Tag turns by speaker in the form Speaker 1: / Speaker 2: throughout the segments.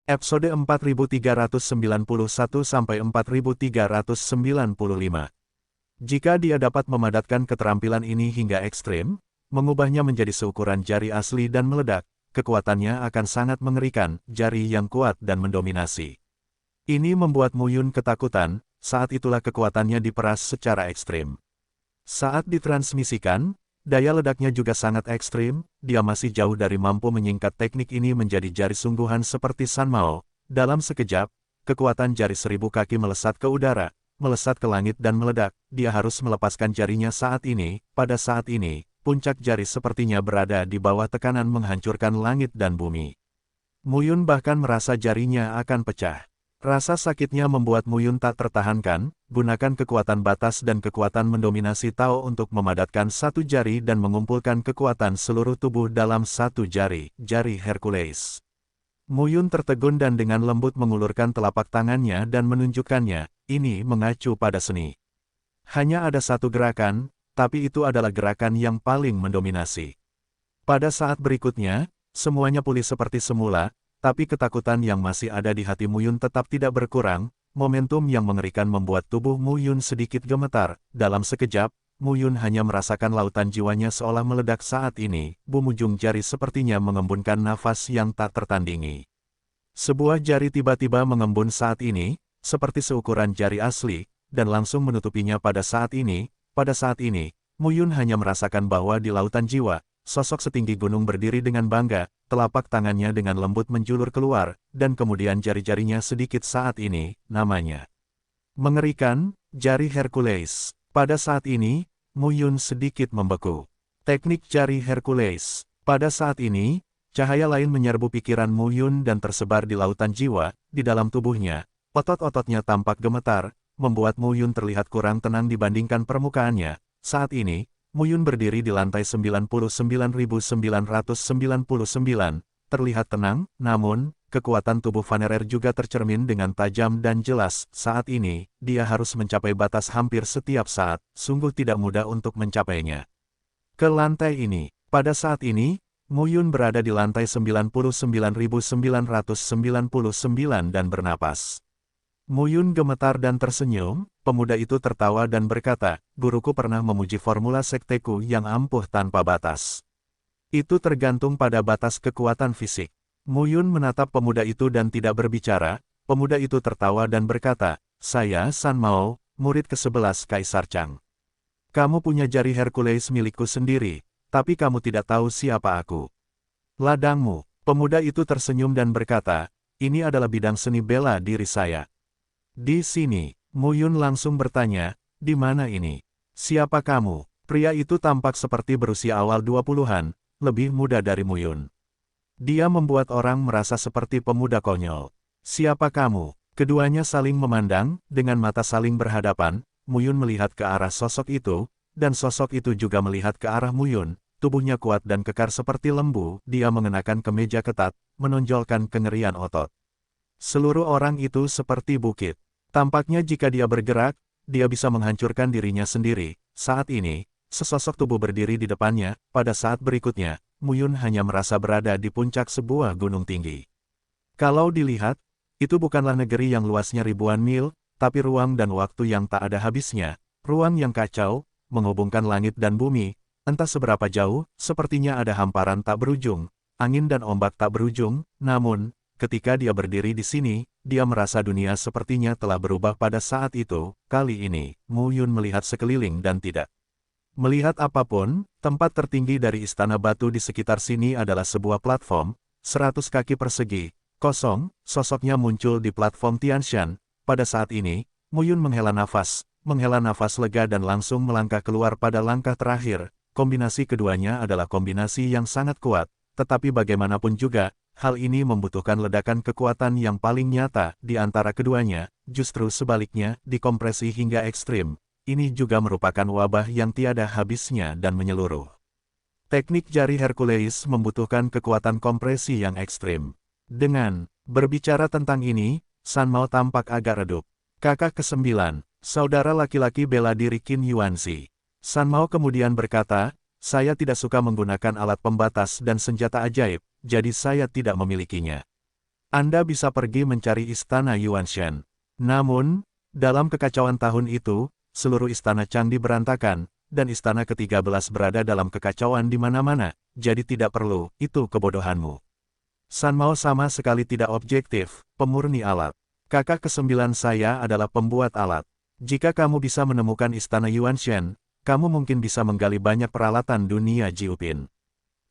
Speaker 1: Episode 4391-4395. Jika dia dapat memadatkan keterampilan ini hingga ekstrim, mengubahnya menjadi seukuran jari asli dan meledak, kekuatannya akan sangat mengerikan, jari yang kuat dan mendominasi. Ini membuat Mu Yun ketakutan, saat itulah kekuatannya diperas secara ekstrim. Saat ditransmisikan, daya ledaknya juga sangat ekstrim, dia masih jauh dari mampu menyingkat teknik ini menjadi jari sungguhan seperti San Mao. Dalam sekejap, kekuatan jari 1000 kaki melesat ke udara, melesat ke langit dan meledak. Dia harus melepaskan jarinya saat ini. Pada saat ini, puncak jari sepertinya berada di bawah tekanan menghancurkan langit dan bumi. Mu Yun bahkan merasa jarinya akan pecah. Rasa sakitnya membuat Mu Yun tak tertahankan, gunakan kekuatan batas dan kekuatan mendominasi Tao untuk memadatkan satu jari dan mengumpulkan kekuatan seluruh tubuh dalam satu jari, jari Hercules. Mu Yun tertegun dan dengan lembut mengulurkan telapak tangannya dan menunjukkannya, ini mengacu pada seni. Hanya ada satu gerakan, tapi itu adalah gerakan yang paling mendominasi. Pada saat berikutnya, semuanya pulih seperti semula, tapi ketakutan yang masih ada di hati Mu Yun tetap tidak berkurang. Momentum yang mengerikan membuat tubuh Mu Yun sedikit gemetar. Dalam sekejap, Mu Yun hanya merasakan lautan jiwanya seolah meledak saat ini. Ujung jari sepertinya mengembunkan nafas yang tak tertandingi. Sebuah jari tiba-tiba mengembun saat ini, seperti seukuran jari asli, dan langsung menutupinya pada saat ini. Pada saat ini, Mu Yun hanya merasakan bahwa di lautan jiwa, sosok setinggi gunung berdiri dengan bangga, telapak tangannya dengan lembut menjulur keluar, dan kemudian jari-jarinya sedikit saat ini, namanya. Mengerikan, jari Hercules. Pada saat ini, Mu Yun sedikit membeku. Teknik jari Hercules. Pada saat ini, cahaya lain menyerbu pikiran Mu Yun dan tersebar di lautan jiwa, di dalam tubuhnya. Otot-ototnya tampak gemetar, membuat Mu Yun terlihat kurang tenang dibandingkan permukaannya. Saat ini, Mu Yun berdiri di lantai 99.999, terlihat tenang, namun, kekuatan tubuh Vanerer juga tercermin dengan tajam dan jelas. Saat ini, dia harus mencapai batas hampir setiap saat, sungguh tidak mudah untuk mencapainya. Ke lantai ini, pada saat ini, Mu Yun berada di lantai 99.999 dan bernapas. Mu Yun gemetar dan tersenyum. Pemuda itu tertawa dan berkata, guruku pernah memuji formula sekteku yang ampuh tanpa batas. Itu tergantung pada batas kekuatan fisik. Mu Yun menatap pemuda itu dan tidak berbicara. Pemuda itu tertawa dan berkata, saya San Mao, murid ke-11 Kaisar Chang. Kamu punya jari Hercules milikku sendiri, tapi kamu tidak tahu siapa aku. Ladangmu. Pemuda itu tersenyum dan berkata, ini adalah bidang seni bela diri saya. Di sini. Mu Yun langsung bertanya, di mana ini? Siapa kamu? Pria itu tampak seperti berusia awal 20-an, lebih muda dari Mu Yun. Dia membuat orang merasa seperti pemuda konyol. Siapa kamu? Keduanya saling memandang, dengan mata saling berhadapan. Mu Yun melihat ke arah sosok itu, dan sosok itu juga melihat ke arah Mu Yun. Tubuhnya kuat dan kekar seperti lembu, dia mengenakan kemeja ketat, menonjolkan kengerian otot. Seluruh orang itu seperti bukit. Tampaknya jika dia bergerak, dia bisa menghancurkan dirinya sendiri. Saat ini, sesosok tubuh berdiri di depannya. Pada saat berikutnya, Mu Yun hanya merasa berada di puncak sebuah gunung tinggi. Kalau dilihat, itu bukanlah negeri yang luasnya ribuan mil, tapi ruang dan waktu yang tak ada habisnya. Ruang yang kacau, menghubungkan langit dan bumi. Entah seberapa jauh, sepertinya ada hamparan tak berujung, angin dan ombak tak berujung. Namun, ketika dia berdiri di sini, dia merasa dunia sepertinya telah berubah pada saat itu. Kali ini, Mu Yun melihat sekeliling dan tidak melihat apapun. Tempat tertinggi dari istana batu di sekitar sini adalah sebuah platform, 100 kaki persegi, kosong. Sosoknya muncul di platform Tianshan. Pada saat ini, Mu Yun menghela nafas lega dan langsung melangkah keluar pada langkah terakhir. Kombinasi keduanya adalah kombinasi yang sangat kuat, tetapi bagaimanapun juga, hal ini membutuhkan ledakan kekuatan yang paling nyata di antara keduanya. Justru sebaliknya, dikompresi hingga ekstrim. Ini juga merupakan wabah yang tiada habisnya dan menyeluruh. Teknik jari Hercules membutuhkan kekuatan kompresi yang ekstrim. Dengan berbicara tentang ini, San Mao tampak agak redup. Kakak ke-9, saudara laki-laki bela diri Qin Yuanzi. San Mao kemudian berkata, saya tidak suka menggunakan alat pembatas dan senjata ajaib, jadi saya tidak memilikinya. Anda bisa pergi mencari istana Yuanshan. Namun, dalam kekacauan tahun itu, seluruh istana Changdi berantakan, dan istana ke-13 berada dalam kekacauan di mana-mana, jadi tidak perlu, itu kebodohanmu. San Mao sama sekali tidak objektif, pemurni alat. Kakak ke-9 saya adalah pembuat alat. Jika kamu bisa menemukan istana Yuanshan, kamu mungkin bisa menggali banyak peralatan dunia Jiupin.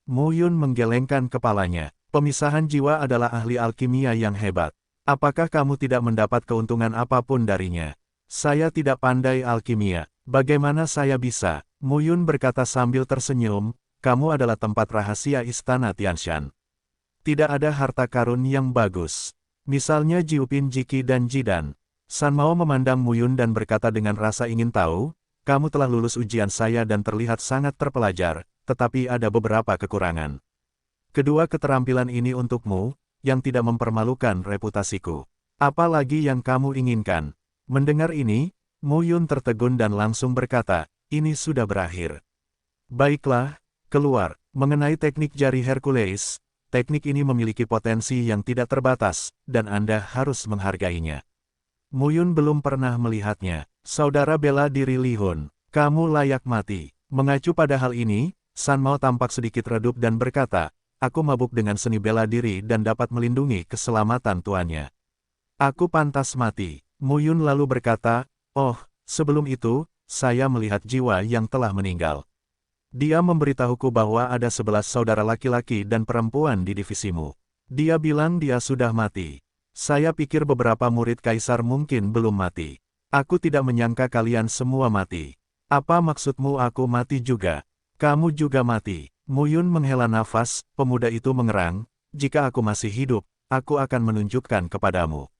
Speaker 1: Mu Yun menggelengkan kepalanya. Pemisahan jiwa adalah ahli alkimia yang hebat. Apakah kamu tidak mendapat keuntungan apapun darinya? Saya tidak pandai alkimia. Bagaimana saya bisa? Mu Yun berkata sambil tersenyum, kamu adalah tempat rahasia istana Tianshan. Tidak ada harta karun yang bagus. Misalnya Jiupin Jiki dan Jidan. San Mao memandang Mu Yun dan berkata dengan rasa ingin tahu, kamu telah lulus ujian saya dan terlihat sangat terpelajar, tetapi ada beberapa kekurangan. Kedua keterampilan ini untukmu, yang tidak mempermalukan reputasiku. Apalagi yang kamu inginkan? Mendengar ini, Mu Yun tertegun dan langsung berkata, ini sudah berakhir. Baiklah, keluar. Mengenai teknik jari Hercules, teknik ini memiliki potensi yang tidak terbatas, dan Anda harus menghargainya. Mu Yun belum pernah melihatnya. Saudara bela diri Li Hun, kamu layak mati. Mengacu pada hal ini, San Mao tampak sedikit redup dan berkata, aku mabuk dengan seni bela diri dan dapat melindungi keselamatan tuannya. Aku pantas mati. Mu Yun lalu berkata, oh, sebelum itu, saya melihat jiwa yang telah meninggal. Dia memberitahuku bahwa ada 11 saudara laki-laki dan perempuan di divisimu. Dia bilang dia sudah mati. Saya pikir beberapa murid kaisar mungkin belum mati. Aku tidak menyangka kalian semua mati. Apa maksudmu aku mati juga? Kamu juga mati. Mu Yun menghela nafas, pemuda itu mengerang, jika aku masih hidup, aku akan menunjukkan kepadamu.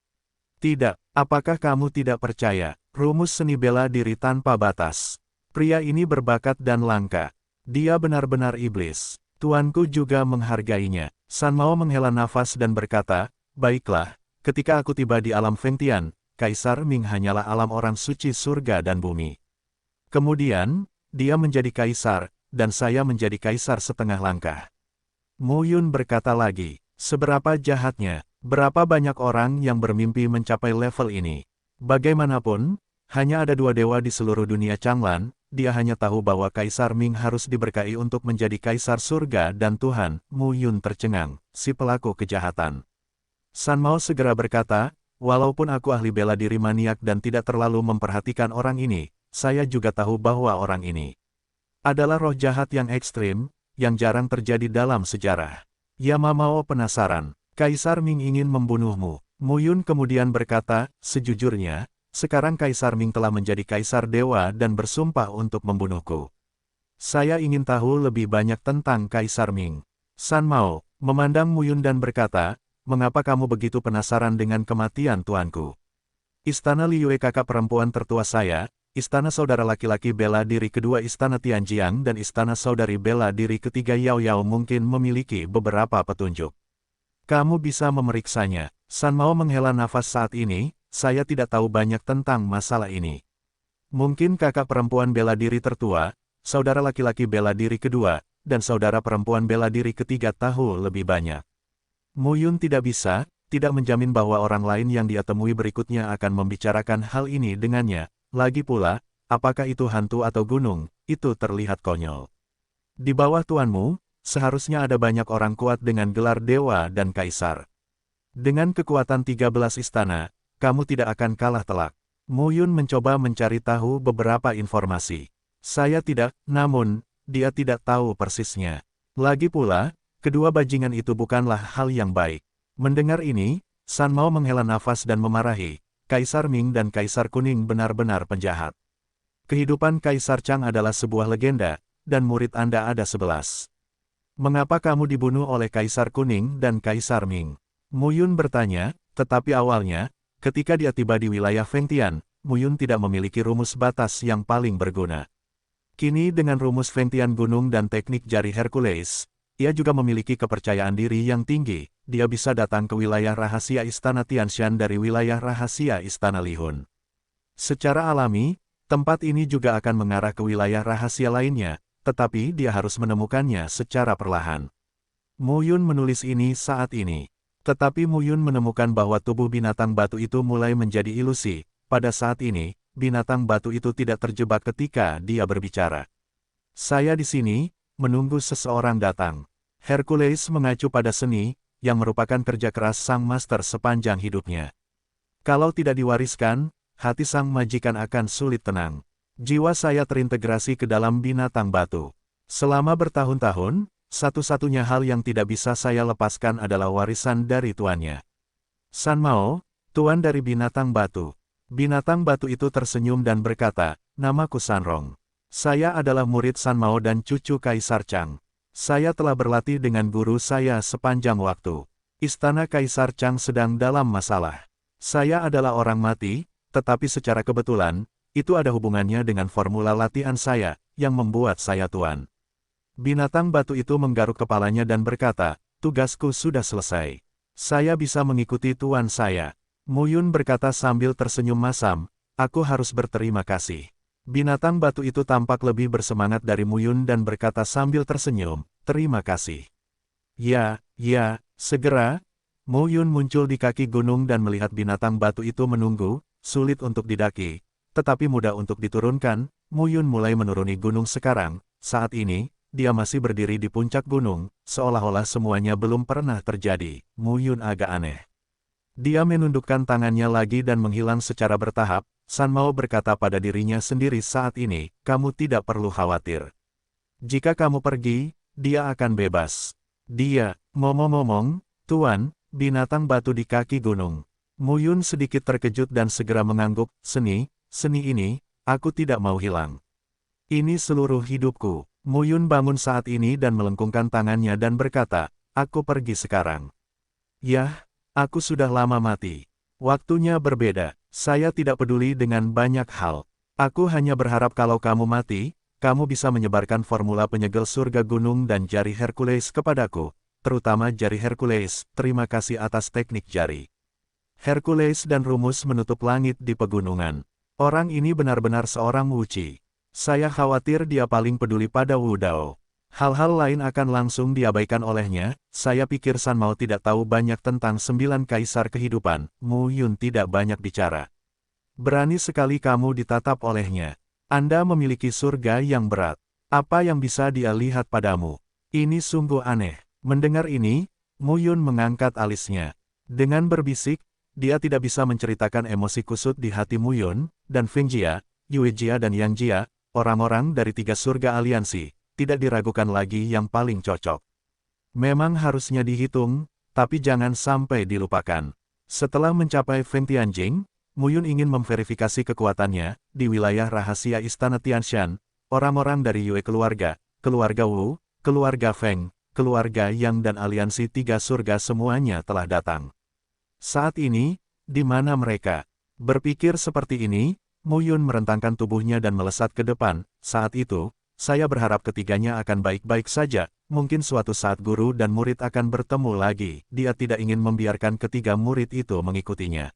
Speaker 1: Tidak, apakah kamu tidak percaya? Rumus seni bela diri tanpa batas. Pria ini berbakat dan langka. Dia benar-benar iblis. Tuanku juga menghargainya. San Mao menghela nafas dan berkata, baiklah, ketika aku tiba di alam Fengtian, Kaisar Ming hanyalah alam orang suci surga dan bumi. Kemudian, dia menjadi kaisar, dan saya menjadi kaisar setengah langkah. Mu Yun berkata lagi, seberapa jahatnya, berapa banyak orang yang bermimpi mencapai level ini. Bagaimanapun, hanya ada 2 dewa di seluruh dunia Changlan, dia hanya tahu bahwa Kaisar Ming harus diberkahi untuk menjadi kaisar surga dan Tuhan. Mu Yun tercengang, si pelaku kejahatan. San Mao segera berkata, walaupun aku ahli bela diri maniak dan tidak terlalu memperhatikan orang ini, saya juga tahu bahwa orang ini adalah roh jahat yang ekstrim, yang jarang terjadi dalam sejarah. Yamamao penasaran, Kaisar Ming ingin membunuhmu. Mu Yun kemudian berkata, sejujurnya, sekarang Kaisar Ming telah menjadi kaisar dewa dan bersumpah untuk membunuhku. Saya ingin tahu lebih banyak tentang Kaisar Ming. San Mao memandang Mu Yun dan berkata, mengapa kamu begitu penasaran dengan kematian tuanku? Istana Liyue kakak perempuan tertua saya, istana saudara laki-laki bela diri kedua istana Tianjiang dan istana saudari bela diri ketiga Yao Yao mungkin memiliki beberapa petunjuk. Kamu bisa memeriksanya. San Mao menghela nafas saat ini, saya tidak tahu banyak tentang masalah ini. Mungkin kakak perempuan bela diri tertua, saudara laki-laki bela diri kedua, dan saudara perempuan bela diri ketiga tahu lebih banyak. Mu Yun tidak tidak menjamin bahwa orang lain yang dia temui berikutnya akan membicarakan hal ini dengannya. Lagi pula, apakah itu hantu atau gunung, itu terlihat konyol. Di bawah tuanmu, seharusnya ada banyak orang kuat dengan gelar dewa dan kaisar. Dengan kekuatan 13 istana, kamu tidak akan kalah telak. Mu Yun mencoba mencari tahu beberapa informasi. Saya tidak, namun, dia tidak tahu persisnya. Lagi pula, kedua bajingan itu bukanlah hal yang baik. Mendengar ini, San Mao menghela nafas dan memarahi. Kaisar Ming dan Kaisar Kuning benar-benar penjahat. Kehidupan Kaisar Chang adalah sebuah legenda, dan murid Anda ada 11. Mengapa kamu dibunuh oleh Kaisar Kuning dan Kaisar Ming? Mu Yun bertanya, tetapi awalnya, ketika dia tiba di wilayah Fengtian, Mu Yun tidak memiliki rumus batas yang paling berguna. Kini dengan rumus Fengtian Gunung dan teknik jari Hercules, ia juga memiliki kepercayaan diri yang tinggi. Dia bisa datang ke wilayah rahasia Istana Tianshan dari wilayah rahasia Istana Li Hun. Secara alami, tempat ini juga akan mengarah ke wilayah rahasia lainnya, tetapi dia harus menemukannya secara perlahan. Mu Yun menulis ini saat ini. Tetapi Mu Yun menemukan bahwa tubuh binatang batu itu mulai menjadi ilusi. Pada saat ini, binatang batu itu tidak terjebak ketika dia berbicara. Saya di sini, menunggu seseorang datang. Hercules mengacu pada seni, yang merupakan kerja keras sang master sepanjang hidupnya. Kalau tidak diwariskan, hati sang majikan akan sulit tenang. Jiwa saya terintegrasi ke dalam binatang batu. Selama bertahun-tahun, satu-satunya hal yang tidak bisa saya lepaskan adalah warisan dari tuannya. San Mao, tuan dari binatang batu. Binatang batu itu tersenyum dan berkata, "Namaku San Rong. Saya adalah murid San Mao dan cucu Kaisar Chang. Saya telah berlatih dengan guru saya sepanjang waktu. Istana Kaisar Chang sedang dalam masalah. Saya adalah orang mati, tetapi secara kebetulan, itu ada hubungannya dengan formula latihan saya, yang membuat saya tuan." Binatang batu itu menggaruk kepalanya dan berkata, "Tugasku sudah selesai. Saya bisa mengikuti tuan saya." Mu Yun berkata sambil tersenyum masam, "Aku harus berterima kasih." Binatang batu itu tampak lebih bersemangat dari Mu Yun dan berkata sambil tersenyum, "Terima kasih." Ya, segera." Mu Yun muncul di kaki gunung dan melihat binatang batu itu menunggu, sulit untuk didaki, tetapi mudah untuk diturunkan. Mu Yun mulai menuruni gunung sekarang. Saat ini, dia masih berdiri di puncak gunung, seolah-olah semuanya belum pernah terjadi. Mu Yun agak aneh. Dia menundukkan tangannya lagi dan menghilang secara bertahap. San Mao berkata pada dirinya sendiri saat ini, "Kamu tidak perlu khawatir. Jika kamu pergi, dia akan bebas." Dia, ngomong-ngomong, "Tuan, binatang batu di kaki gunung." Mu Yun sedikit terkejut dan segera mengangguk, seni ini, aku tidak mau hilang. Ini seluruh hidupku." Mu Yun bangun saat ini dan melengkungkan tangannya dan berkata, "Aku pergi sekarang. Yah, aku sudah lama mati. Waktunya berbeda. Saya tidak peduli dengan banyak hal. Aku hanya berharap kalau kamu mati, kamu bisa menyebarkan formula penyegel surga gunung dan jari Hercules kepadaku, terutama jari Hercules. Terima kasih atas teknik jari Hercules dan rumus menutup langit di pegunungan. Orang ini benar-benar seorang wuci. Saya khawatir dia paling peduli pada Wu Dao. Hal-hal lain akan langsung diabaikan olehnya. Saya pikir San Mao tidak tahu banyak tentang 9 kaisar kehidupan." Mu Yun tidak banyak bicara. "Berani sekali kamu ditatap olehnya. Anda memiliki surga yang berat. Apa yang bisa dia lihat padamu? Ini sungguh aneh." Mendengar ini, Mu Yun mengangkat alisnya. Dengan berbisik, dia tidak bisa menceritakan emosi kusut di hati Mu Yun, dan Feng Jia, Yue Jia dan Yang Jia, orang-orang dari 3 surga aliansi, tidak diragukan lagi yang paling cocok. Memang harusnya dihitung, tapi jangan sampai dilupakan. Setelah mencapai Feng Tianjing, Mu Yun ingin memverifikasi kekuatannya. Di wilayah rahasia Istana Tianshan, orang-orang dari Yue keluarga Wu, keluarga Feng, keluarga Yang dan aliansi 3 surga semuanya telah datang. Saat ini, di mana mereka? Berpikir seperti ini, Mu Yun merentangkan tubuhnya dan melesat ke depan. Saat itu, saya berharap ketiganya akan baik-baik saja. Mungkin suatu saat guru dan murid akan bertemu lagi. Dia tidak ingin membiarkan ketiga murid itu mengikutinya.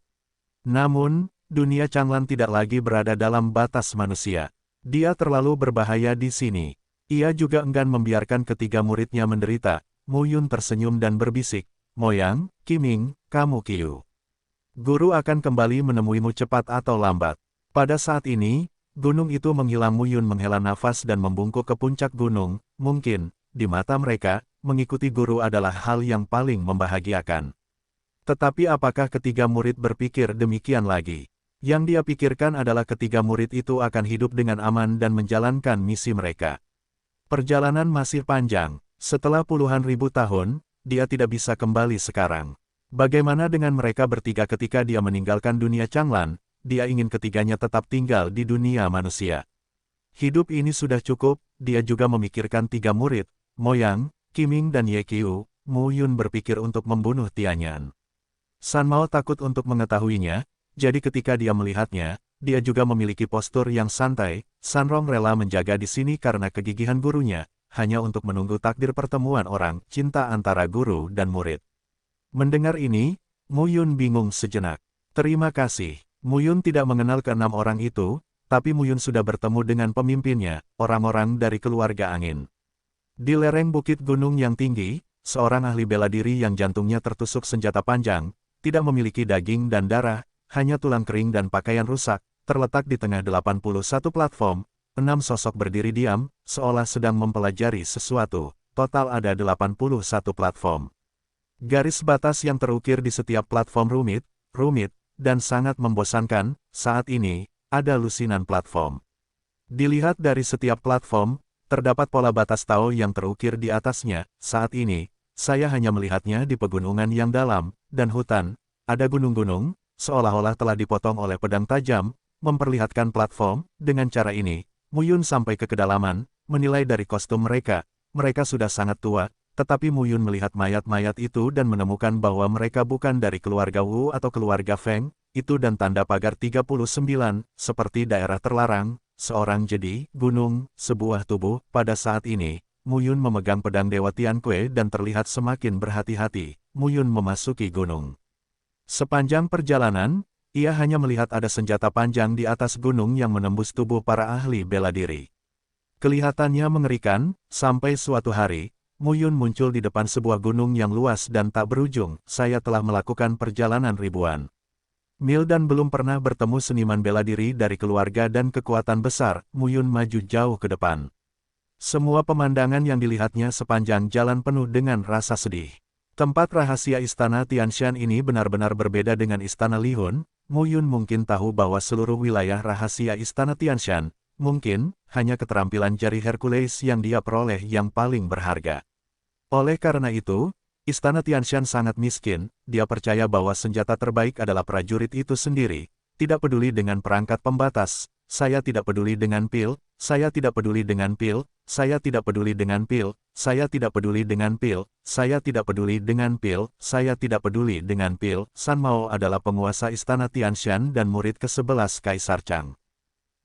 Speaker 1: Namun, dunia Changlan tidak lagi berada dalam batas manusia. Dia terlalu berbahaya di sini. Ia juga enggan membiarkan ketiga muridnya menderita. Mu Yun tersenyum dan berbisik, "Moyang, Qiming, kamu Qiu. Guru akan kembali menemuimu cepat atau lambat." Pada saat ini, gunung itu menghilang. Mu Yun menghela nafas dan membungkuk ke puncak gunung. Mungkin, di mata mereka, mengikuti guru adalah hal yang paling membahagiakan. Tetapi apakah ketiga murid berpikir demikian lagi? Yang dia pikirkan adalah ketiga murid itu akan hidup dengan aman dan menjalankan misi mereka. Perjalanan masih panjang. Setelah puluhan ribu tahun, dia tidak bisa kembali sekarang. Bagaimana dengan mereka bertiga ketika dia meninggalkan dunia Changlan? Dia ingin ketiganya tetap tinggal di dunia manusia. Hidup ini sudah cukup. Dia juga memikirkan 3 murid, Moyang, Qiming dan Ye Qiu. Mu Yun berpikir untuk membunuh Tianyan. San Mao takut untuk mengetahuinya, jadi ketika dia melihatnya, dia juga memiliki postur yang santai. San Rong rela menjaga di sini karena kegigihan gurunya, hanya untuk menunggu takdir pertemuan orang cinta antara guru dan murid. Mendengar ini, Mu Yun bingung sejenak. Terima kasih. Mu Yun tidak mengenal ke-6 orang itu, tapi Mu Yun sudah bertemu dengan pemimpinnya, orang-orang dari keluarga angin. Di lereng bukit gunung yang tinggi, seorang ahli bela diri yang jantungnya tertusuk senjata panjang, tidak memiliki daging dan darah, hanya tulang kering dan pakaian rusak, terletak di tengah 81 platform, 6 sosok berdiri diam, seolah sedang mempelajari sesuatu. Total ada 81 platform. Garis batas yang terukir di setiap platform rumit, dan sangat membosankan. Saat ini, ada lusinan platform. Dilihat dari setiap platform, terdapat pola batas Tao yang terukir di atasnya. Saat ini, saya hanya melihatnya di pegunungan yang dalam, dan hutan. Ada gunung-gunung, seolah-olah telah dipotong oleh pedang tajam, memperlihatkan platform. Dengan cara ini, Muyun sampai ke kedalaman, menilai dari kostum mereka. Mereka sudah sangat tua, tetapi Muyun melihat mayat-mayat itu dan menemukan bahwa mereka bukan dari keluarga Wu atau keluarga Feng, itu dan tanda pagar 39, seperti daerah terlarang, seorang jedi, gunung, sebuah tubuh. Pada saat ini, Muyun memegang pedang Dewa Tianque dan terlihat semakin berhati-hati. Muyun memasuki gunung. Sepanjang perjalanan, ia hanya melihat ada senjata panjang di atas gunung yang menembus tubuh para ahli bela diri. Kelihatannya mengerikan, sampai suatu hari, Muyun muncul di depan sebuah gunung yang luas dan tak berujung. Saya telah melakukan perjalanan ribuan mil dan belum pernah bertemu seniman bela diri dari keluarga dan kekuatan besar. Muyun maju jauh ke depan. Semua pemandangan yang dilihatnya sepanjang jalan penuh dengan rasa sedih. Tempat rahasia istana Tianshan ini benar-benar berbeda dengan istana Lihun. Muyun mungkin tahu bahwa seluruh wilayah rahasia istana Tianshan, mungkin, hanya keterampilan jari Hercules yang dia peroleh yang paling berharga. Oleh karena itu, istana Tianshan sangat miskin. Dia percaya bahwa senjata terbaik adalah prajurit itu sendiri. Tidak peduli dengan perangkat pembatas, saya tidak peduli dengan pil, saya tidak peduli dengan pil, saya tidak peduli dengan pil, saya tidak peduli dengan pil, saya tidak peduli dengan pil, saya tidak peduli dengan pil. San Mao adalah penguasa istana Tianshan dan murid ke-11 Kaisar Chang.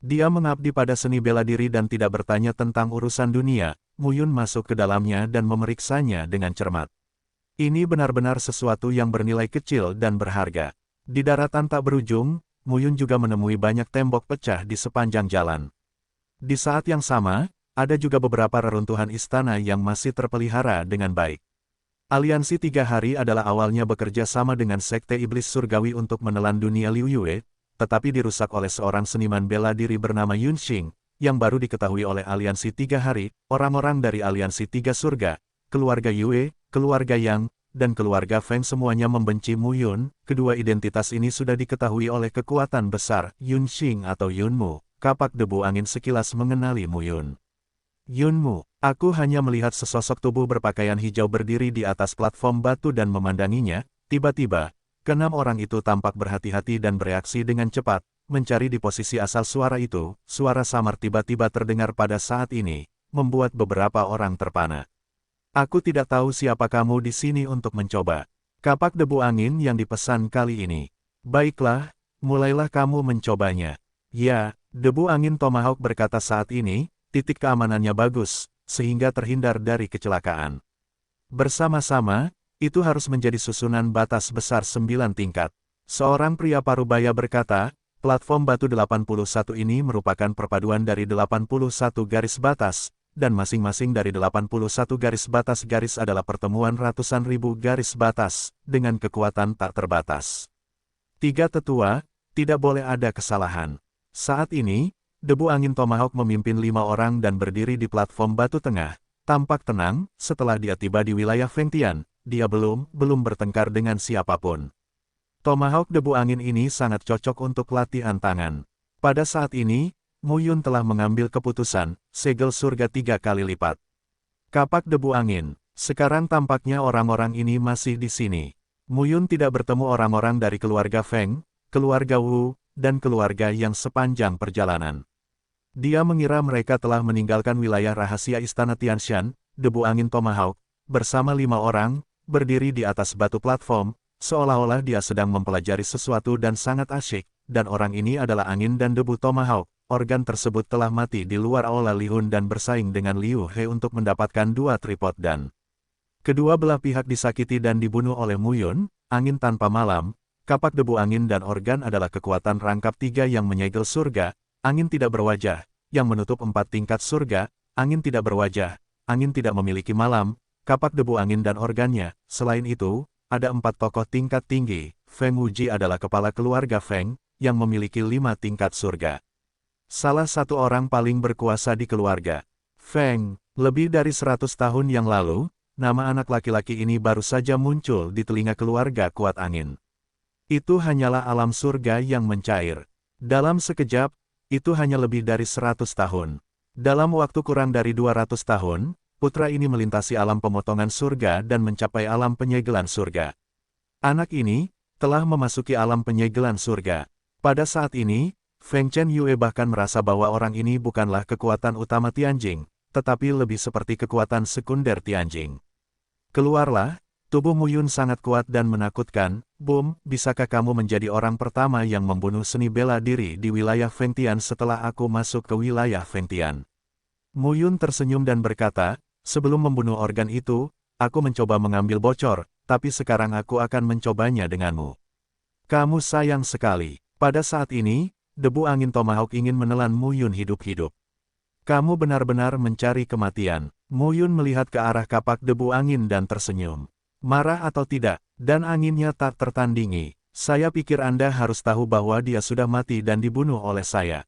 Speaker 1: Dia mengabdi pada seni bela diri dan tidak bertanya tentang urusan dunia. Muyun masuk ke dalamnya dan memeriksanya dengan cermat. Ini benar-benar sesuatu yang bernilai kecil dan berharga. Di daratan tak berujung, Muyun juga menemui banyak tembok pecah di sepanjang jalan. Di saat yang sama, ada juga beberapa reruntuhan istana yang masih terpelihara dengan baik. Aliansi 3 Hari adalah awalnya bekerja sama dengan Sekte Iblis Surgawi untuk menelan dunia Liu Yue, tetapi dirusak oleh seorang seniman bela diri bernama Yun Xing, yang baru diketahui oleh Aliansi 3 Hari. Orang-orang dari Aliansi 3 Surga, keluarga Yue, keluarga Yang, dan keluarga Feng semuanya membenci Muyun. Kedua identitas ini sudah diketahui oleh kekuatan besar, Yun Xing atau Yunmu. Kapak debu angin sekilas mengenali Muyun. Yunmu, aku hanya melihat sesosok tubuh berpakaian hijau berdiri di atas platform batu dan memandanginya. Tiba-tiba, keenam orang itu tampak berhati-hati dan bereaksi dengan cepat, mencari di posisi asal suara itu. Suara samar tiba-tiba terdengar pada saat ini, membuat beberapa orang terpana. Aku tidak tahu siapa kamu di sini untuk mencoba. Kapak debu angin yang dipesan kali ini. Baiklah, mulailah kamu mencobanya. Ya, debu angin Tomahawk berkata saat ini, titik keamanannya bagus, sehingga terhindar dari kecelakaan. Bersama-sama, itu harus menjadi susunan batas besar 9 tingkat. Seorang pria parubaya berkata, platform batu 81 ini merupakan perpaduan dari 81 garis batas, dan masing-masing dari 81 garis batas adalah pertemuan ratusan ribu garis batas, dengan kekuatan tak terbatas. 3 tetua, tidak boleh ada kesalahan. Saat ini, debu angin Tomahawk memimpin 5 orang dan berdiri di platform batu tengah. Tampak tenang, setelah dia tiba di wilayah Fengtian. Dia belum bertengkar dengan siapapun. Tomahawk debu angin ini sangat cocok untuk latihan tangan. Pada saat ini, Muyun telah mengambil keputusan, segel surga 3 kali lipat. Kapak debu angin, sekarang tampaknya orang-orang ini masih di sini. Muyun tidak bertemu orang-orang dari keluarga Feng, keluarga Wu, dan keluarga yang sepanjang perjalanan. Dia mengira mereka telah meninggalkan wilayah rahasia istana Tianshan. Debu angin Tomahawk, bersama 5 orang, berdiri di atas batu platform, seolah-olah dia sedang mempelajari sesuatu dan sangat asyik, dan orang ini adalah angin dan debu Tomahawk. Organ tersebut telah mati di luar aula Lihun dan bersaing dengan Liu He untuk mendapatkan 2 tripod dan kedua belah pihak disakiti dan dibunuh oleh Muyun. Angin tanpa malam, kapak debu angin dan organ adalah kekuatan rangkap 3 yang menyegel surga. Angin tidak berwajah, yang menutup 4 tingkat surga. Angin tidak berwajah, angin tidak memiliki malam. kapak debu angin dan organnya. Selain itu, ada 4 tokoh tingkat tinggi. Feng Wuji adalah kepala keluarga Feng, yang memiliki 5 tingkat surga. Salah satu orang paling berkuasa di keluarga Feng. Lebih dari 100 tahun yang lalu, nama anak laki-laki ini baru saja muncul di telinga keluarga kuat angin. Itu hanyalah alam surga yang mencair. Dalam sekejap, itu hanya lebih dari 100 tahun. Dalam waktu kurang dari 200 tahun, putra ini melintasi alam pemotongan surga dan mencapai alam penyegelan surga. Anak ini telah memasuki alam penyegelan surga. Pada saat ini, Feng Chen Yue bahkan merasa bahwa orang ini bukanlah kekuatan utama Tianjing, tetapi lebih seperti kekuatan sekunder Tianjing. Keluarlah, tubuh Mu Yun sangat kuat dan menakutkan. Boom, bisakah kamu menjadi orang pertama yang membunuh seni bela diri di wilayah Fengtian setelah aku masuk ke wilayah Fengtian? Mu Yun tersenyum dan berkata, sebelum membunuh organ itu, aku mencoba mengambil bocor, tapi sekarang aku akan mencobanya denganmu. Kamu sayang sekali. Pada saat ini, debu angin Tomahawk ingin menelan Mu Yun hidup-hidup. Kamu benar-benar mencari kematian. Mu Yun melihat ke arah kapak debu angin dan tersenyum. Marah atau tidak, dan anginnya tak tertandingi. Saya pikir Anda harus tahu bahwa dia sudah mati dan dibunuh oleh saya.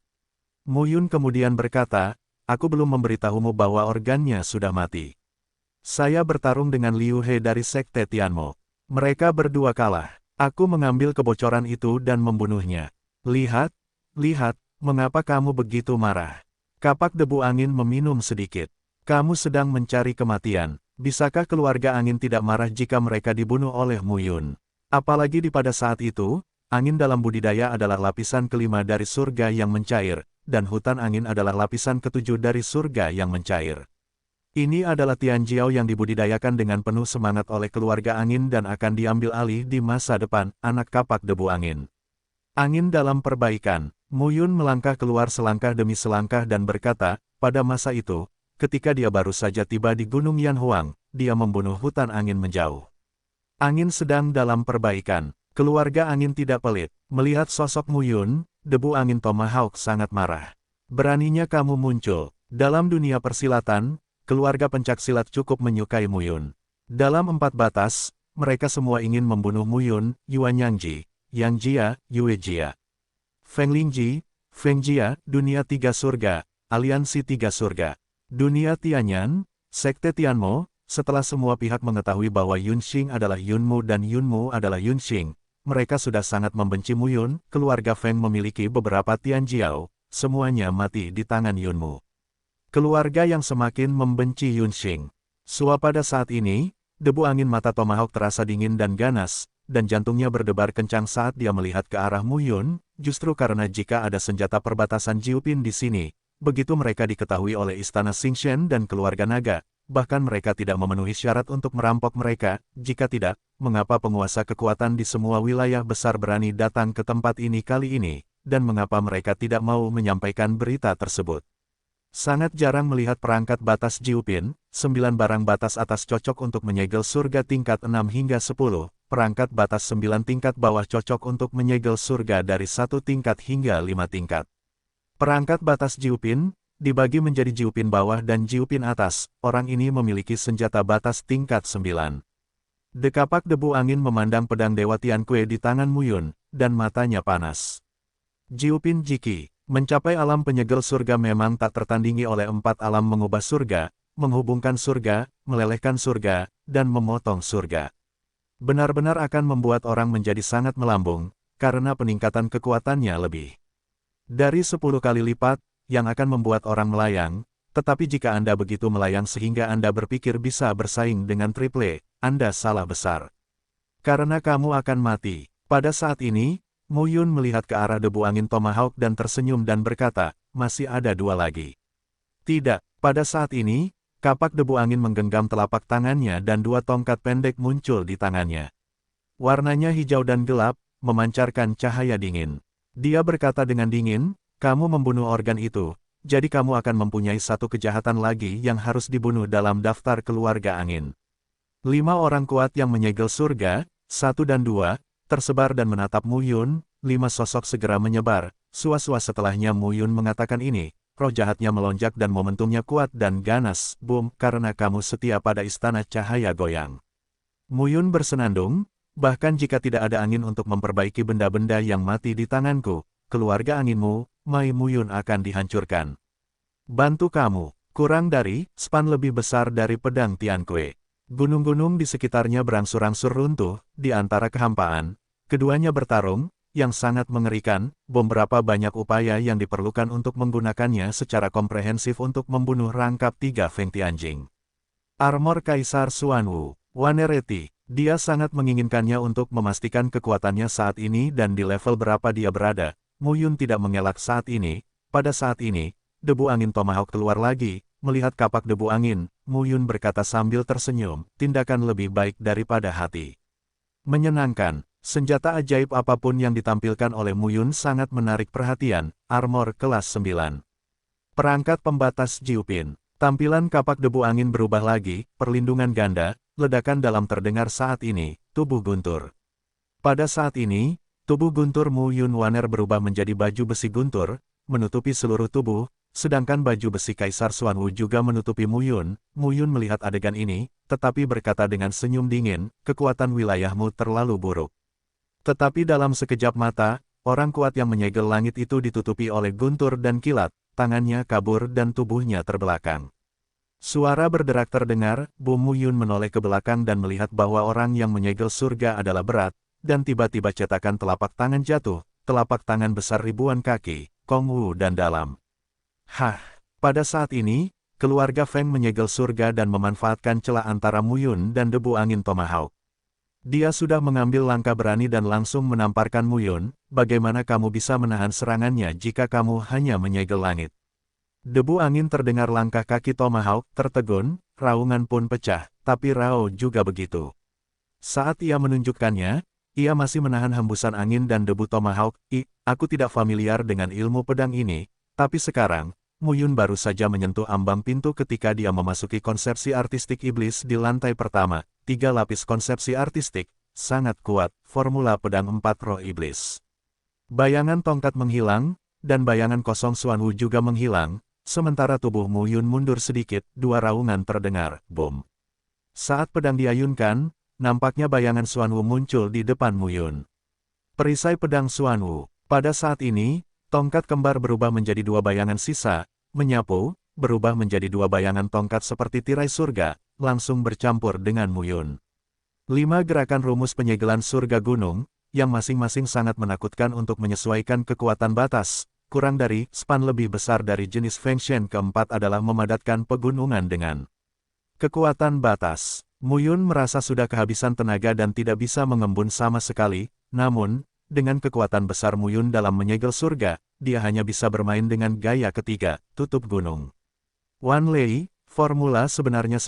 Speaker 1: Mu Yun kemudian berkata, aku belum memberitahumu bahwa organnya sudah mati. Saya bertarung dengan Liu He dari Sekte Tianmo. Mereka berdua kalah. Aku mengambil kebocoran itu dan membunuhnya. Lihat, mengapa kamu begitu marah? Kapak debu angin meminum sedikit. Kamu sedang mencari kematian. Bisakah keluarga angin tidak marah jika mereka dibunuh oleh Mu Yun? Apalagi pada saat itu, angin dalam budidaya adalah lapisan kelima dari surga yang mencair, dan hutan angin adalah lapisan ketujuh dari surga yang mencair. Ini adalah Tianjiao yang dibudidayakan dengan penuh semangat oleh keluarga angin dan akan diambil alih di masa depan, anak kapak debu angin. Angin dalam perbaikan. Mu Yun melangkah keluar selangkah demi selangkah dan berkata, pada masa itu, ketika dia baru saja tiba di Gunung Yanhuang, dia membunuh hutan angin menjauh. Angin sedang dalam perbaikan. Keluarga angin tidak pelit. Melihat sosok Mu Yun, debu angin Tomahawk sangat marah. Beraninya kamu muncul. Dalam dunia persilatan, keluarga pencaksilat cukup menyukai Mu Yun. Dalam 4 batas, mereka semua ingin membunuh Mu Yun, Yuan Yangji, Yang Jia, Yue Jia. Feng Lingji, Feng Jia, Dunia 3 Surga, Aliansi 3 Surga. Dunia Tianyan, Sekte Tianmo. Setelah semua pihak mengetahui bahwa Yun Xing adalah Yunmu dan Yunmu adalah Yun Xing, mereka sudah sangat membenci Mu Yun. Keluarga Feng memiliki beberapa Tianjiao, semuanya mati di tangan Yunmu. Keluarga yang semakin membenci Yun Xing. Pada saat ini, debu angin mata Tomahawk terasa dingin dan ganas, dan jantungnya berdebar kencang saat dia melihat ke arah Mu Yun, justru karena jika ada senjata perbatasan Jiupin di sini, begitu mereka diketahui oleh Istana Xingchen dan keluarga naga, bahkan mereka tidak memenuhi syarat untuk merampok mereka. Jika tidak, mengapa penguasa kekuatan di semua wilayah besar berani datang ke tempat ini kali ini, dan mengapa mereka tidak mau menyampaikan berita tersebut? Sangat jarang melihat perangkat batas Jiupin, 9 barang batas atas cocok untuk menyegel surga tingkat 6 hingga 10, perangkat batas 9 tingkat bawah cocok untuk menyegel surga dari 1 tingkat hingga 5 tingkat. Perangkat batas Jiupin dibagi menjadi Jiupin bawah dan Jiupin atas. Orang ini memiliki senjata batas tingkat 9. Dekapak debu angin memandang pedang Dewa Tiankue di tangan Mu Yun, dan matanya panas. Jiupin Jiki, mencapai alam penyegel surga memang tak tertandingi oleh 4 alam mengubah surga, menghubungkan surga, melelehkan surga, dan memotong surga. Benar-benar akan membuat orang menjadi sangat melambung, karena peningkatan kekuatannya lebih dari 10 kali lipat, yang akan membuat orang melayang. Tetapi jika Anda begitu melayang sehingga Anda berpikir bisa bersaing dengan triple, Anda salah besar. Karena kamu akan mati. Pada saat ini, Mu Yun melihat ke arah debu angin Tomahawk dan tersenyum dan berkata, masih ada 2 lagi. Tidak, pada saat ini, kapak debu angin menggenggam telapak tangannya dan 2 tongkat pendek muncul di tangannya. Warnanya hijau dan gelap, memancarkan cahaya dingin. Dia berkata dengan dingin, kamu membunuh organ itu, jadi kamu akan mempunyai 1 kejahatan lagi yang harus dibunuh dalam daftar keluarga angin. 5 orang kuat yang menyegel surga, 1 dan 2, tersebar dan menatap Mu Yun. 5 sosok segera menyebar. Sua-sua setelahnya Mu Yun mengatakan ini, roh jahatnya melonjak dan momentumnya kuat dan ganas, boom, karena kamu setia pada istana cahaya goyang. Muyun bersenandung, bahkan jika tidak ada angin untuk memperbaiki benda-benda yang mati di tanganku, keluarga anginmu, Mai Muyun akan dihancurkan. Bantu kamu, kurang dari, span lebih besar dari pedang Tiankue. Gunung-gunung di sekitarnya berangsur-angsur runtuh, di antara kehampaan. Keduanya bertarung, yang sangat mengerikan, beberapa banyak upaya yang diperlukan untuk menggunakannya secara komprehensif untuk membunuh rangkap 3 Feng Tianjing. Armor Kaisar Xuanwu, Wanereti, dia sangat menginginkannya untuk memastikan kekuatannya saat ini dan di level berapa dia berada. Muyun tidak mengelak saat ini, pada saat ini, debu angin Tomahawk keluar lagi, melihat kapak debu angin, Muyun berkata sambil tersenyum, tindakan lebih baik daripada hati. Menyenangkan, senjata ajaib apapun yang ditampilkan oleh Muyun sangat menarik perhatian, armor kelas 9. Perangkat pembatas Jiupin, tampilan kapak debu angin berubah lagi, perlindungan ganda, ledakan dalam terdengar saat ini, tubuh guntur. Pada saat ini, tubuh guntur Muyun Waner berubah menjadi baju besi guntur, menutupi seluruh tubuh, sedangkan baju besi Kaisar Xuanwu juga menutupi Muyun. Muyun melihat adegan ini, tetapi berkata dengan senyum dingin, kekuatan wilayahmu terlalu buruk. Tetapi dalam sekejap mata, orang kuat yang menyegel langit itu ditutupi oleh guntur dan kilat, tangannya kabur dan tubuhnya terbelakang. Suara berderak terdengar, Bu Muyun menoleh ke belakang dan melihat bahwa orang yang menyegel surga adalah berat, dan tiba-tiba cetakan telapak tangan jatuh, telapak tangan besar ribuan kaki, Kong Wu dan dalam. Hah, pada saat ini, keluarga Feng menyegel surga dan memanfaatkan celah antara Muyun dan debu angin Tomahawk. Dia sudah mengambil langkah berani dan langsung menamparkan Muyun, bagaimana kamu bisa menahan serangannya jika kamu hanya menyegel langit. Debu angin terdengar langkah kaki Tomahawk tertegun, raungan pun pecah, tapi Rao juga begitu. Saat ia menunjukkannya, ia masih menahan hembusan angin dan debu Tomahawk. Aku tidak familiar dengan ilmu pedang ini, tapi sekarang, Muyun baru saja menyentuh ambang pintu ketika dia memasuki konsepsi artistik iblis di lantai pertama, 3 lapis konsepsi artistik, sangat kuat, formula pedang 4 roh iblis. Bayangan tongkat menghilang, dan bayangan kosong Xuanwu juga menghilang, sementara tubuh Muyun mundur sedikit, 2 raungan terdengar, boom. Saat pedang diayunkan, nampaknya bayangan Xuanwu muncul di depan Muyun. Perisai pedang Xuanwu. Pada saat ini, tongkat kembar berubah menjadi 2 bayangan sisa, menyapu, berubah menjadi 2 bayangan tongkat seperti tirai surga, langsung bercampur dengan Muyun. 5 gerakan rumus penyegelan surga gunung, yang masing-masing sangat menakutkan untuk menyesuaikan kekuatan batas, kurang dari, span lebih besar dari jenis Feng Shen keempat adalah memadatkan pegunungan dengan kekuatan batas. Muyun merasa sudah kehabisan tenaga dan tidak bisa mengembun sama sekali, namun, dengan kekuatan besar Muyun dalam menyegel surga, dia hanya bisa bermain dengan gaya ketiga, tutup gunung. Wan Lei, formula sebenarnya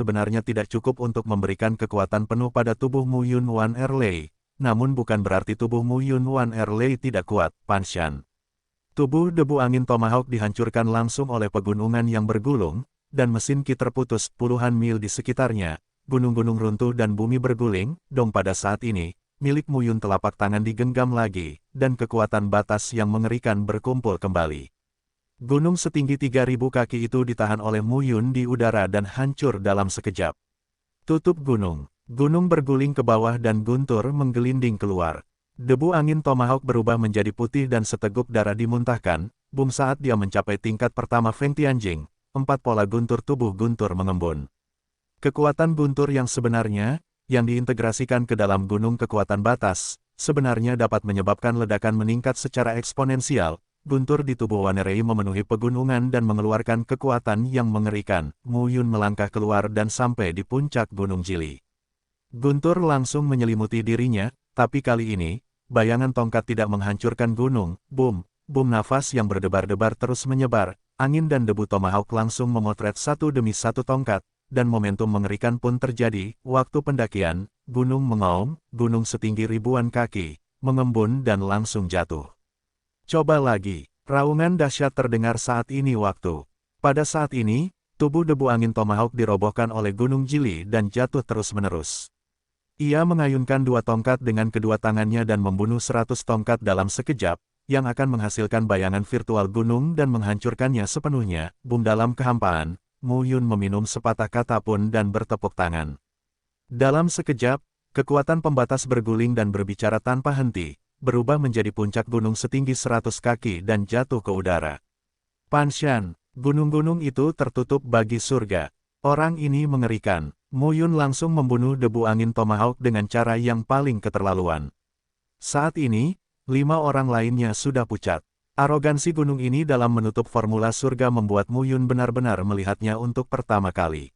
Speaker 1: tidak cukup untuk memberikan kekuatan penuh pada tubuh Muyun Wan Erlei, namun bukan berarti tubuh Muyun Wan Erlei tidak kuat, Panshan. Tubuh debu angin Tomahawk dihancurkan langsung oleh pegunungan yang bergulung, dan mesin Ki terputus puluhan mil di sekitarnya. Gunung-gunung runtuh dan bumi berguling, dong pada saat ini, milik Muyun telapak tangan digenggam lagi, dan kekuatan batas yang mengerikan berkumpul kembali. Gunung setinggi 3.000 kaki itu ditahan oleh Muyun di udara dan hancur dalam sekejap. Tutup gunung. Gunung berguling ke bawah dan guntur menggelinding keluar. Debu angin Tomahawk berubah menjadi putih dan seteguk darah dimuntahkan, boom saat dia mencapai tingkat pertama Feng Tianjing, 4 pola guntur tubuh guntur mengembun. Kekuatan guntur yang sebenarnya, yang diintegrasikan ke dalam gunung kekuatan batas, sebenarnya dapat menyebabkan ledakan meningkat secara eksponensial. Guntur di tubuh Wanerei memenuhi pegunungan dan mengeluarkan kekuatan yang mengerikan. Muyun melangkah keluar dan sampai di puncak Gunung Jili. Guntur langsung menyelimuti dirinya, tapi kali ini, bayangan tongkat tidak menghancurkan gunung. Boom, boom nafas yang berdebar-debar terus menyebar, angin dan debu Tomahawk langsung memotret satu demi satu tongkat. Dan momentum mengerikan pun terjadi, waktu pendakian, gunung mengaum, gunung setinggi ribuan kaki, mengembun dan langsung jatuh. Coba lagi, raungan dahsyat terdengar saat ini waktu. Pada saat ini, tubuh debu angin Tomahawk dirobohkan oleh Gunung Jili dan jatuh terus-menerus. Ia mengayunkan 2 tongkat dengan kedua tangannya dan membunuh 100 tongkat dalam sekejap, yang akan menghasilkan bayangan virtual gunung dan menghancurkannya sepenuhnya. Boom dalam kehampaan, Mu Yun meminum sepatah kata pun dan bertepuk tangan. Dalam sekejap, kekuatan pembatas berguling dan berbicara tanpa henti, berubah menjadi puncak gunung setinggi 100 kaki dan jatuh ke udara. Panshan, gunung-gunung itu tertutup bagi surga. Orang ini mengerikan. Mu Yun langsung membunuh debu angin Tomahawk dengan cara yang paling keterlaluan. Saat ini, 5 orang lainnya sudah pucat. Arogansi gunung ini dalam menutup formula surga membuat Mu Yun benar-benar melihatnya untuk pertama kali.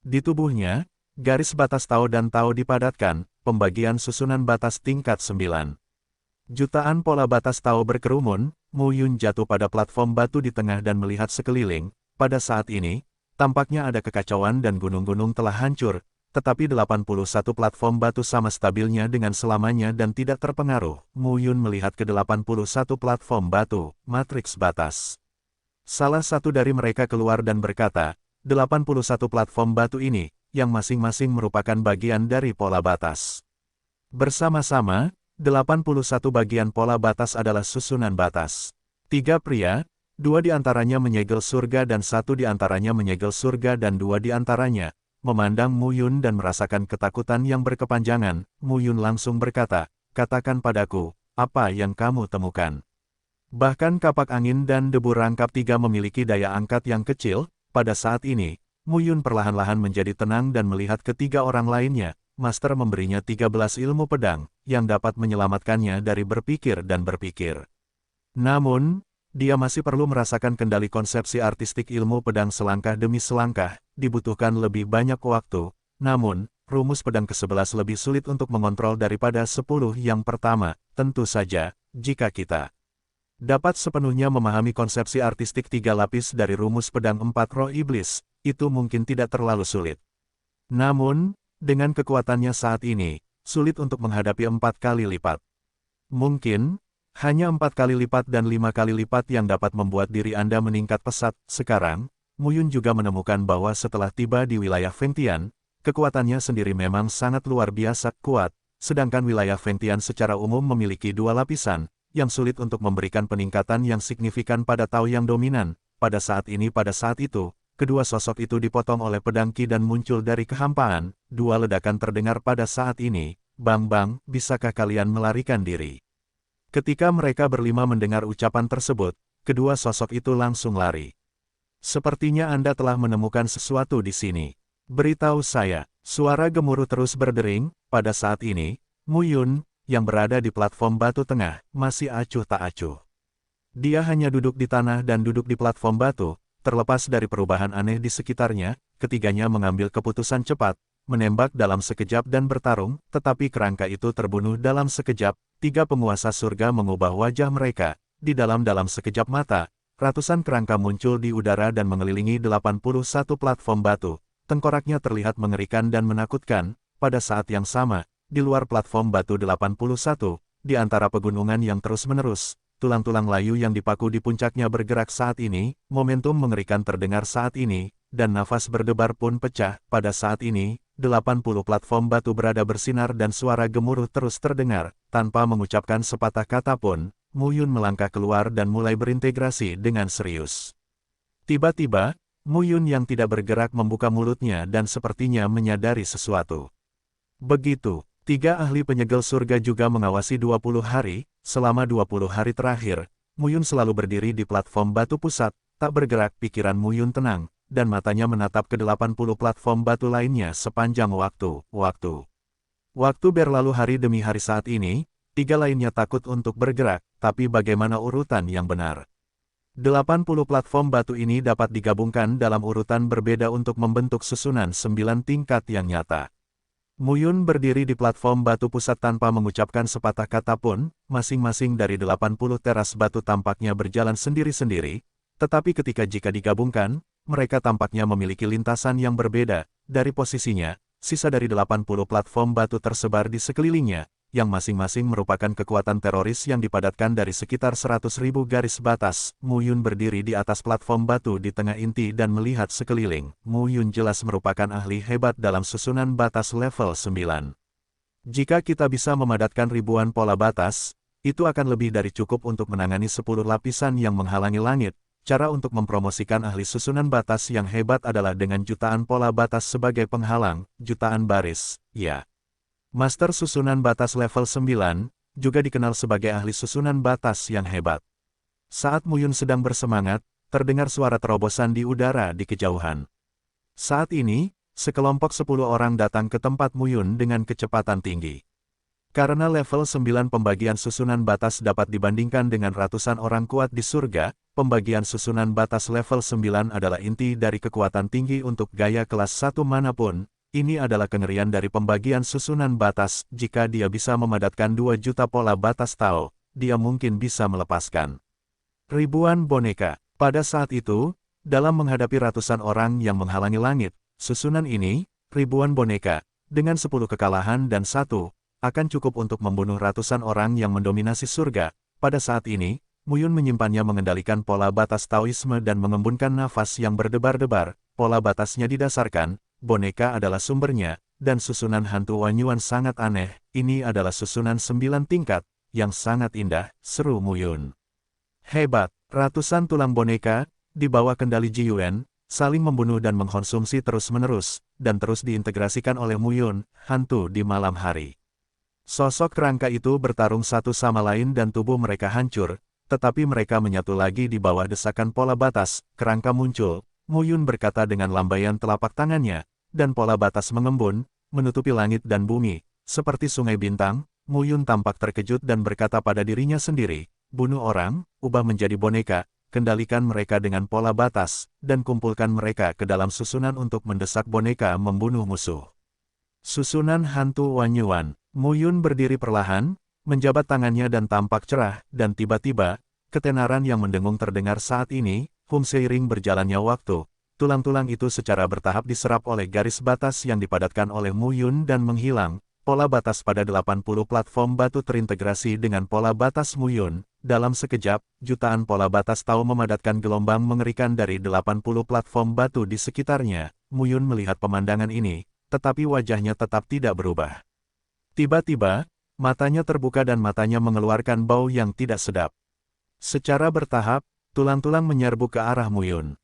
Speaker 1: Di tubuhnya, garis batas Tao dan Tao dipadatkan, pembagian susunan batas tingkat 9. Jutaan pola batas Tao berkerumun, Mu Yun jatuh pada platform batu di tengah dan melihat sekeliling. Pada saat ini, tampaknya ada kekacauan dan gunung-gunung telah hancur, tetapi 81 platform batu sama stabilnya dengan selamanya dan tidak terpengaruh. Mu Yun melihat ke 81 platform batu, matriks batas. Salah satu dari mereka keluar dan berkata, 81 platform batu ini, yang masing-masing merupakan bagian dari pola batas. Bersama-sama, 81 bagian pola batas adalah susunan batas. 3 pria, 2 di antaranya menyegel surga dan 1 di antaranya menyegel surga dan 2 di antaranya memandang Mu Yun dan merasakan ketakutan yang berkepanjangan. Mu Yun langsung berkata, katakan padaku, apa yang kamu temukan? Bahkan kapak angin dan debu rangkap 3 memiliki daya angkat yang kecil. Pada saat ini, Mu Yun perlahan-lahan menjadi tenang dan melihat ketiga orang lainnya. Master memberinya 13 ilmu pedang, yang dapat menyelamatkannya dari berpikir dan berpikir. Namun, dia masih perlu merasakan kendali konsepsi artistik ilmu pedang selangkah demi selangkah, dibutuhkan lebih banyak waktu. Namun, rumus pedang ke-11 lebih sulit untuk mengontrol daripada 10 yang pertama. Tentu saja, jika kita dapat sepenuhnya memahami konsepsi artistik 3 lapis dari rumus pedang 4 roh iblis, itu mungkin tidak terlalu sulit. Namun, dengan kekuatannya saat ini, sulit untuk menghadapi 4 kali lipat. Mungkin, hanya 4 kali lipat dan 5 kali lipat yang dapat membuat diri Anda meningkat pesat. Sekarang, Mu Yun juga menemukan bahwa setelah tiba di wilayah Fengtian, kekuatannya sendiri memang sangat luar biasa kuat, sedangkan wilayah Fengtian secara umum memiliki 2 lapisan, yang sulit untuk memberikan peningkatan yang signifikan pada Tao yang dominan. Pada saat itu, kedua sosok itu dipotong oleh pedang Qi dan muncul dari kehampaan. 2 ledakan terdengar pada saat ini. Bang bang, bisakah kalian melarikan diri? Ketika mereka berlima mendengar ucapan tersebut, kedua sosok itu langsung lari. Sepertinya Anda telah menemukan sesuatu di sini. Beritahu saya. Suara gemuruh terus berdering. Pada saat ini, Mu Yun, yang berada di platform batu tengah, masih acuh tak acuh. Dia hanya duduk di tanah dan duduk di platform batu. Terlepas dari perubahan aneh di sekitarnya, ketiganya mengambil keputusan cepat, menembak dalam sekejap dan bertarung, tetapi kerangka itu terbunuh dalam sekejap. 3 penguasa surga mengubah wajah mereka. Di dalam sekejap mata, ratusan kerangka muncul di udara dan mengelilingi 81 platform batu. Tengkoraknya terlihat mengerikan dan menakutkan. Pada saat yang sama, di luar platform batu 81, di antara pegunungan yang terus-menerus, tulang-tulang layu yang dipaku di puncaknya bergerak saat ini. Momentum mengerikan terdengar saat ini, dan nafas berdebar pun pecah. Pada saat ini, 80 platform batu berada bersinar dan suara gemuruh terus terdengar. Tanpa mengucapkan sepatah kata pun, Mu Yun melangkah keluar dan mulai berintegrasi dengan serius. Tiba-tiba, Mu Yun yang tidak bergerak membuka mulutnya dan sepertinya menyadari sesuatu. Begitu, 3 ahli penyegel surga juga mengawasi 20 hari. Selama 20 hari terakhir, Mu Yun selalu berdiri di platform batu pusat, tak bergerak. Pikiran Mu Yun tenang, dan matanya menatap ke 80 platform batu lainnya sepanjang waktu. Waktu berlalu hari demi hari saat ini, 3 lainnya takut untuk bergerak, tapi bagaimana urutan yang benar? 80 platform batu ini dapat digabungkan dalam urutan berbeda untuk membentuk susunan 9 tingkat yang nyata. Mu Yun berdiri di platform batu pusat tanpa mengucapkan sepatah kata pun. Masing-masing dari 80 teras batu tampaknya berjalan sendiri-sendiri, tetapi jika digabungkan, mereka tampaknya memiliki lintasan yang berbeda. Dari posisinya, sisa dari 80 platform batu tersebar di sekelilingnya, yang masing-masing merupakan kekuatan teroris yang dipadatkan dari sekitar 100.000 garis batas. Mu Yun berdiri di atas platform batu di tengah inti dan melihat sekeliling. Mu Yun jelas merupakan ahli hebat dalam susunan batas level 9. Jika kita bisa memadatkan ribuan pola batas, itu akan lebih dari cukup untuk menangani 10 lapisan yang menghalangi langit. Cara untuk mempromosikan ahli susunan batas yang hebat adalah dengan jutaan pola batas sebagai penghalang, jutaan baris, ya. Master susunan batas level 9, juga dikenal sebagai ahli susunan batas yang hebat. Saat Muyun sedang bersemangat, terdengar suara terobosan di udara di kejauhan. Saat ini, sekelompok 10 orang datang ke tempat Muyun dengan kecepatan tinggi. Karena level 9 pembagian susunan batas dapat dibandingkan dengan ratusan orang kuat di surga, pembagian susunan batas level 9 adalah inti dari kekuatan tinggi untuk gaya kelas 1 manapun. Ini adalah kengerian dari pembagian susunan batas. Jika dia bisa memadatkan 2 juta pola batas Tao, dia mungkin bisa melepaskan ribuan boneka. Pada saat itu, dalam menghadapi ratusan orang yang menghalangi langit, susunan ini, ribuan boneka, dengan 10 kekalahan dan 1, akan cukup untuk membunuh ratusan orang yang mendominasi surga. Pada saat ini, Muyun menyimpannya mengendalikan pola batas Taoisme dan mengembunkan nafas yang berdebar-debar. Pola batasnya didasarkan, boneka adalah sumbernya, dan susunan hantu Wanyuan sangat aneh. Ini adalah susunan 9 tingkat, yang sangat indah, seru Muyun. Hebat, ratusan tulang boneka, di bawah kendali Ji Yuan, saling membunuh dan mengkonsumsi terus-menerus, dan terus diintegrasikan oleh Muyun, hantu di malam hari. Sosok kerangka itu bertarung satu sama lain dan tubuh mereka hancur, tetapi mereka menyatu lagi di bawah desakan pola batas. Kerangka muncul, Muyun berkata dengan lambaian telapak tangannya, dan pola batas mengembun, menutupi langit dan bumi. Seperti sungai bintang, Muyun tampak terkejut dan berkata pada dirinya sendiri, bunuh orang, ubah menjadi boneka, kendalikan mereka dengan pola batas, dan kumpulkan mereka ke dalam susunan untuk mendesak boneka membunuh musuh. Susunan hantu Wanyuan. Muyun berdiri perlahan, menjabat tangannya dan tampak cerah, dan tiba-tiba, ketenaran yang mendengung terdengar saat ini. Seiring berjalannya waktu, tulang-tulang itu secara bertahap diserap oleh garis batas yang dipadatkan oleh Muyun dan menghilang. Pola batas pada 80 platform batu terintegrasi dengan pola batas Muyun. Dalam sekejap, jutaan pola batas Tao memadatkan gelombang mengerikan dari 80 platform batu di sekitarnya. Muyun melihat pemandangan ini, tetapi wajahnya tetap tidak berubah. Tiba-tiba, matanya terbuka dan matanya mengeluarkan bau yang tidak sedap. Secara bertahap, tulang-tulang menyerbu ke arah Muyun.